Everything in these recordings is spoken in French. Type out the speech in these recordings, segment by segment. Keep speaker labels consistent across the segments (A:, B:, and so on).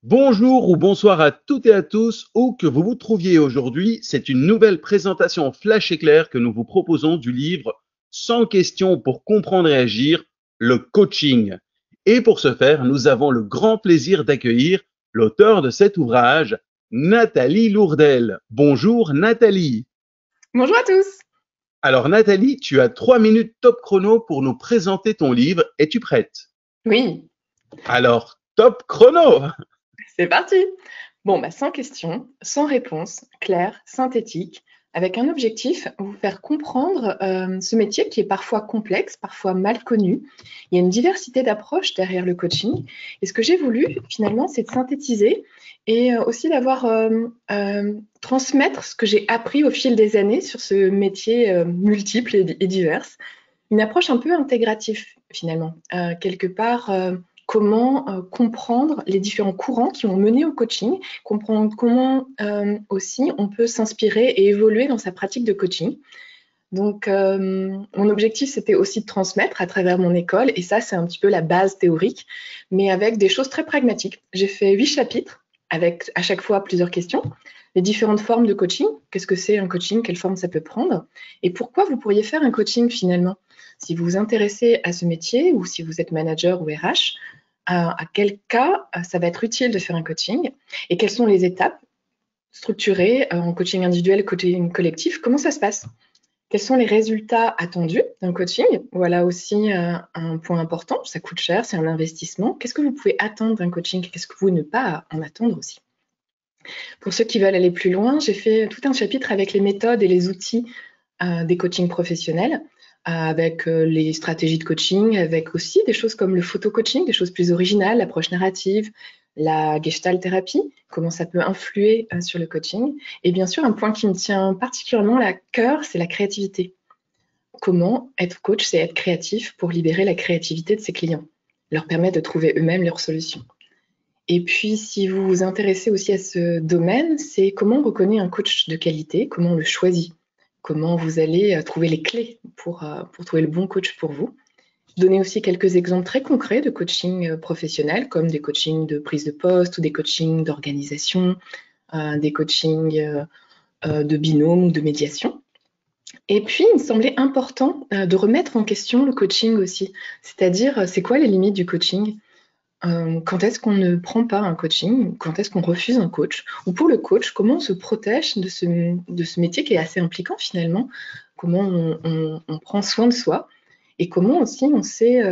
A: Bonjour ou bonsoir à toutes et à tous, où que vous vous trouviez aujourd'hui, c'est une nouvelle présentation flash éclair que nous vous proposons du livre 100 questions pour comprendre et agir, le coaching. Et pour ce faire, nous avons le grand plaisir d'accueillir l'auteur de cet ouvrage, Nathalie Lourdel. Bonjour Nathalie.
B: Bonjour à tous.
A: Alors Nathalie, tu as 3 minutes top chrono pour nous présenter ton livre. Es-tu prête?
B: Oui,
A: Alors, top chrono!
B: c'est parti. Bon, 100 questions, 100 réponses, claires, synthétiques, avec un objectif, vous faire comprendre ce métier qui est parfois complexe, parfois mal connu. Il y a une diversité d'approches derrière le coaching. Et ce que j'ai voulu, finalement, c'est de synthétiser et aussi d'avoir transmettre ce que j'ai appris au fil des années sur ce métier multiple et divers. Une approche un peu intégrative, finalement. Quelque part, comment comprendre les différents courants qui ont mené au coaching, comprendre comment aussi on peut s'inspirer et évoluer dans sa pratique de coaching. Donc, mon objectif, c'était aussi de transmettre à travers mon école, et ça, c'est un petit peu la base théorique, mais avec des choses très pragmatiques. J'ai fait 8 chapitres, avec à chaque fois plusieurs questions. Les différentes formes de coaching, qu'est-ce que c'est un coaching, quelle forme ça peut prendre, et pourquoi vous pourriez faire un coaching finalement. Si vous vous intéressez à ce métier, ou si vous êtes manager ou RH, à quel cas ça va être utile de faire un coaching, et quelles sont les étapes structurées en coaching individuel, coaching collectif, comment ça se passe. Quels sont les résultats attendus d'un coaching? Voilà aussi un point important. Ça coûte cher, c'est un investissement. Qu'est-ce que vous pouvez attendre d'un coaching? Qu'est-ce que vous ne pas en attendre aussi? Pour ceux qui veulent aller plus loin, j'ai fait tout un chapitre avec les méthodes et les outils des coachings professionnels, avec les stratégies de coaching, avec aussi des choses comme le photo-coaching, des choses plus originales, l'approche narrative, la gestalt thérapie, comment ça peut influer sur le coaching. Et bien sûr, un point qui me tient particulièrement à cœur, c'est la créativité. Comment être coach, c'est être créatif pour libérer la créativité de ses clients, leur permettre de trouver eux-mêmes leurs solutions. Et puis, si vous vous intéressez aussi à ce domaine, c'est comment on reconnaît un coach de qualité, comment on le choisit, comment vous allez trouver les clés pour trouver le bon coach pour vous. Donner aussi quelques exemples très concrets de coaching professionnel, comme des coachings de prise de poste ou des coachings d'organisation, des coachings de binôme ou de médiation. Et puis, il me semblait important de remettre en question le coaching aussi, c'est-à-dire c'est quoi les limites du coaching? Quand est-ce qu'on ne prend pas un coaching? Quand est-ce qu'on refuse un coach? Ou pour le coach, comment on se protège de ce métier qui est assez impliquant finalement? Comment on prend soin de soi? Et comment aussi on sait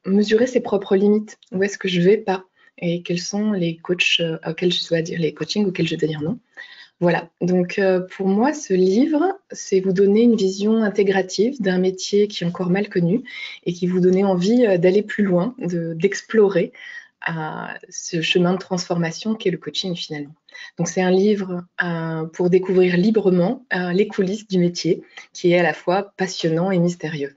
B: mesurer ses propres limites? Où est-ce que je vais pas? Et quels sont les coachs auxquels je dois dire, les coachings auxquels je dois dire non? Voilà, donc pour moi, ce livre, c'est vous donner une vision intégrative d'un métier qui est encore mal connu et qui vous donner envie d'aller plus loin, d'explorer ce chemin de transformation qu'est le coaching finalement. Donc c'est un livre pour découvrir librement les coulisses du métier qui est à la fois passionnant et mystérieux.